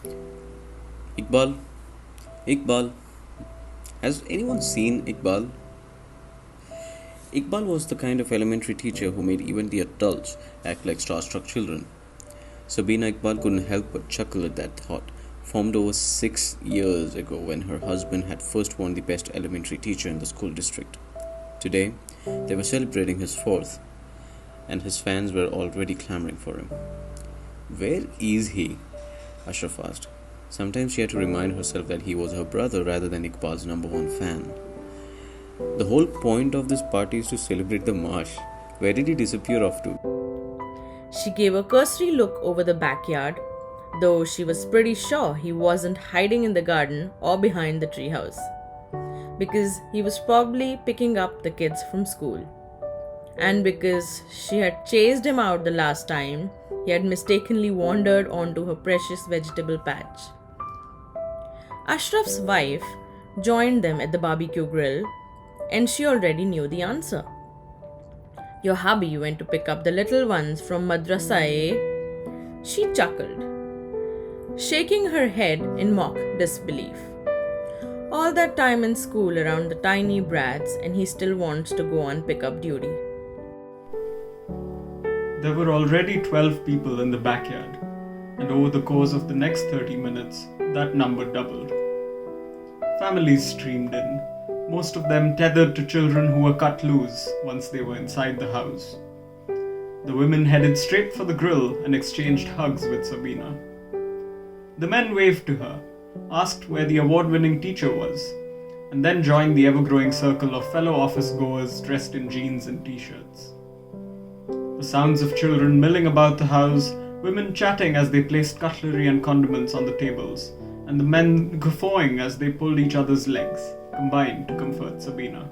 Iqbal, Iqbal. Has anyone seen Iqbal? Iqbal was the kind of elementary teacher who made even the adults act like starstruck children. Sabina Iqbal couldn't help but chuckle at that thought, formed over 6 years ago when her husband had first won the best elementary teacher in the school district. Today, they were celebrating his fourth, and his fans were already clamoring for him. Where is he? Ashraf asked. Sometimes she had to remind herself that he was her brother rather than Iqbal's number one fan. The whole point of this party is to celebrate the marsh. Where did he disappear off to? She gave a cursory look over the backyard, though she was pretty sure he wasn't hiding in the garden or behind the treehouse, because he was probably picking up the kids from school. And because she had chased him out the last time, he had mistakenly wandered onto her precious vegetable patch. Ashraf's wife joined them at the barbecue grill, and she already knew the answer. Your hubby went to pick up the little ones from madrasa, eh? She chuckled, shaking her head in mock disbelief. All that time in school around the tiny brats, and he still wants to go on pickup duty. There were already 12 people in the backyard, and over the course of the next 30 minutes, that number doubled. Families streamed in, most of them tethered to children who were cut loose once they were inside the house. The women headed straight for the grill and exchanged hugs with Sabina. The men waved to her, asked where the award-winning teacher was, and then joined the ever-growing circle of fellow office-goers dressed in jeans and t-shirts. The sounds of children milling about the house, women chatting as they placed cutlery and condiments on the tables, and the men guffawing as they pulled each other's legs, combined to comfort Sabina.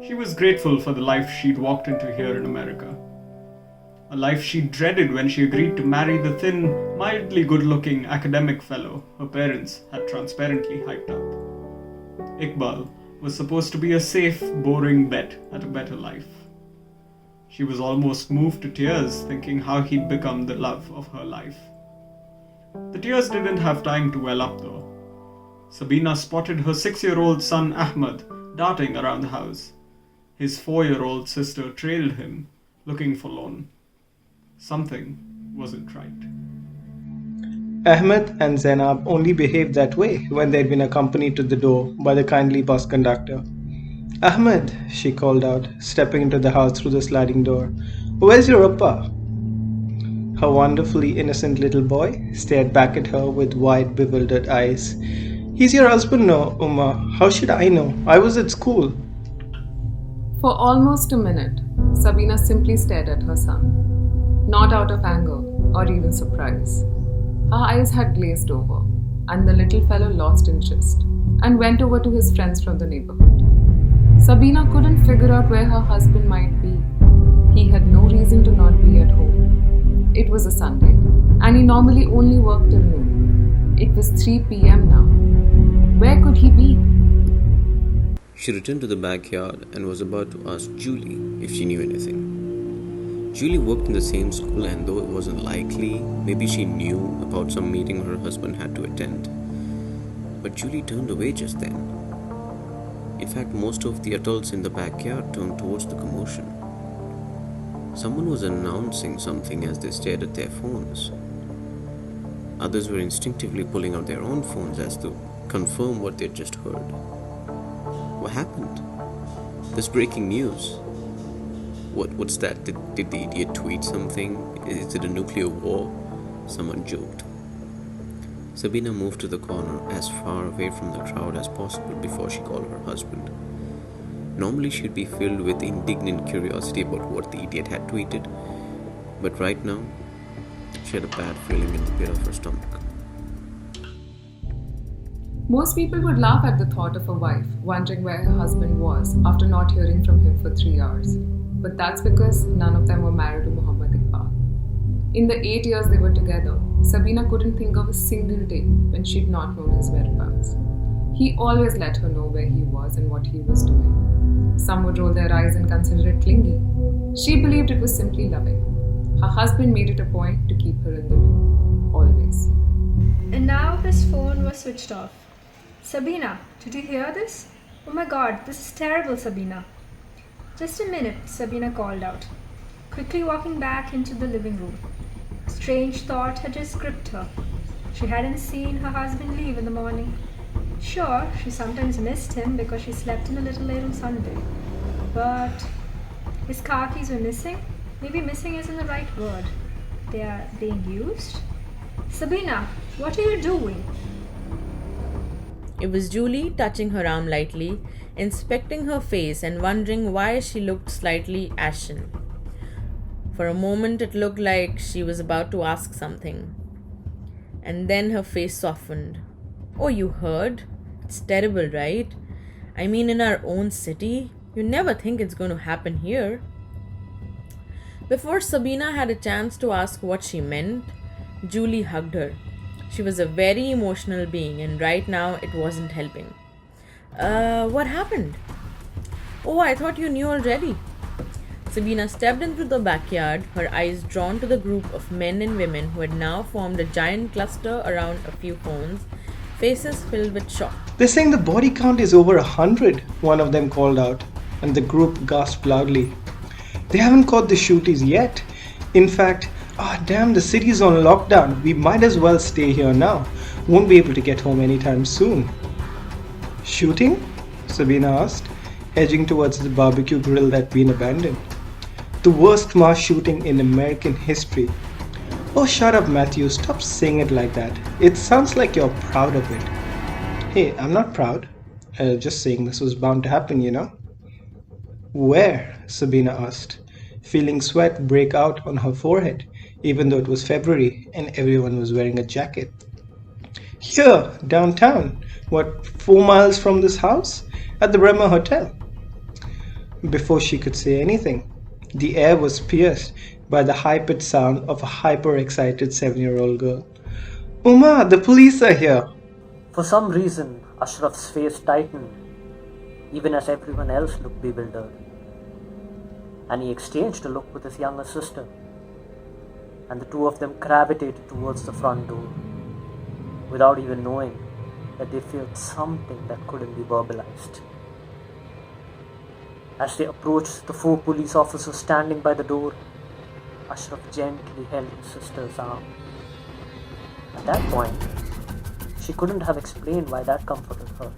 She was grateful for the life she'd walked into here in America. A life she dreaded when she agreed to marry the thin, mildly good-looking academic fellow her parents had transparently hyped up. Iqbal was supposed to be a safe, boring bet at a better life. She was almost moved to tears thinking how he'd become the love of her life. The tears didn't have time to well up though. Sabina spotted her 6-year-old son Ahmed darting around the house. His 4-year-old sister trailed him, looking forlorn. Something wasn't right. Ahmed and Zainab only behaved that way when they'd been accompanied to the door by the kindly bus conductor. Ahmed, she called out, stepping into the house through the sliding door. Where's your Appa? Her wonderfully innocent little boy stared back at her with wide, bewildered eyes. He's your husband, no, Uma. How should I know? I was at school. For almost a minute, Sabina simply stared at her son, not out of anger or even surprise. Her eyes had glazed over, and the little fellow lost interest and went over to his friends from the neighborhood. Sabina couldn't figure out where her husband might be. He had no reason to not be at home. It was a Sunday, and he normally only worked till noon. It was 3 p.m. now. Where could he be? She returned to the backyard and was about to ask Julie if she knew anything. Julie worked in the same school, and though it wasn't likely, maybe she knew about some meeting her husband had to attend. But Julie turned away just then. In fact, most of the adults in the backyard turned towards the commotion. Someone was announcing something as they stared at their phones. Others were instinctively pulling out their own phones as to confirm what they'd just heard. What happened? This breaking news. What's that? Did the idiot tweet something? Is it a nuclear war? Someone joked. Sabina moved to the corner as far away from the crowd as possible before she called her husband. Normally she'd be filled with indignant curiosity about what the idiot had tweeted, but right now she had a bad feeling in the pit of her stomach. Most people would laugh at the thought of a wife wondering where her husband was after not hearing from him for 3 hours. But that's because none of them were married to Muhammad Iqbal. In the 8 years they were together, Sabina couldn't think of a single day when she'd not known his whereabouts. He always let her know where he was and what he was doing. Some would roll their eyes and consider it clingy. She believed it was simply loving. Her husband made it a point to keep her in the loop, always. switched off. Sabina, did you hear this? Oh my god, this is terrible, Sabina. Just a minute, Sabina called out, quickly walking back into the living room. A strange thought had just gripped her. She hadn't seen her husband leave in the morning. Sure, she sometimes missed him because she slept in a little late on Sunday. But his car keys were missing? Maybe missing isn't the right word. They are being used? Sabina, what are you doing? It was Julie touching her arm lightly, inspecting her face and wondering why she looked slightly ashen. For a moment, it looked like she was about to ask something. And then her face softened. Oh, you heard? It's terrible, right? I mean, in our own city, you never think it's going to happen here. Before Sabina had a chance to ask what she meant, Julie hugged her. She was a very emotional being, and right now it wasn't helping. What happened? Oh, I thought you knew already. Sabina stepped into the backyard, her eyes drawn to the group of men and women who had now formed a giant cluster around a few phones, faces filled with shock. They're saying the body count is over 100, one of them called out, and the group gasped loudly. They haven't caught the shooters yet. In fact, damn, the city's on lockdown. We might as well stay here now. Won't be able to get home anytime soon. Shooting? Sabina asked, edging towards the barbecue grill that'd been abandoned. The worst mass shooting in American history. Oh, shut up, Matthew. Stop saying it like that. It sounds like you're proud of it. Hey, I'm not proud. Just saying this was bound to happen, you know. Where? Sabina asked, feeling sweat break out on her forehead, even though it was February and everyone was wearing a jacket. Here, downtown. What, 4 miles from this house? At the Bremer Hotel. Before she could say anything, the air was pierced by the high-pitched sound of a hyper-excited 7-year-old girl. Uma, the police are here. For some reason, Ashraf's face tightened, even as everyone else looked bewildered. And he exchanged a look with his younger sister, and the two of them gravitated towards the front door, without even knowing that they felt something that couldn't be verbalized. As they approached the 4 police officers standing by the door, Ashraf gently held his sister's arm. At that point, she couldn't have explained why that comforted her,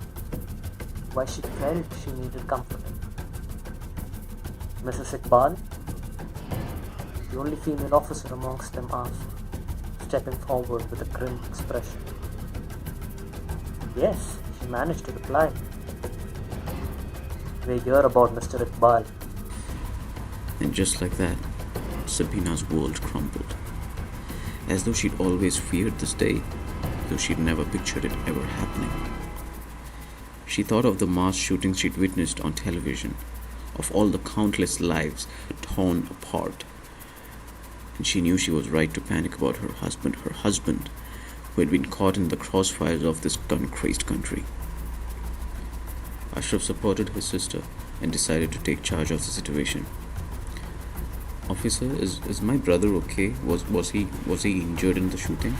why she felt she needed comforting. Mrs. Iqbal, the only female officer amongst them, asked, stepping forward with a grim expression. Yes, she managed to reply. We hear about Mr. Iqbal. And just like that, Sabina's world crumbled. As though she'd always feared this day, though she'd never pictured it ever happening. She thought of the mass shootings she'd witnessed on television, of all the countless lives torn apart. And she knew she was right to panic about her husband, who had been caught in the crossfires of this gun-crazed country. Ashraf supported his sister and decided to take charge of the situation. Officer, is my brother okay? Was he injured in the shooting?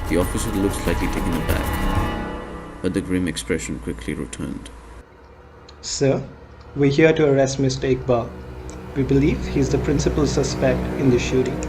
The officer looked slightly taken aback, but the grim expression quickly returned. Sir, we're here to arrest Mr. Iqbal. We believe he's the principal suspect in the shooting.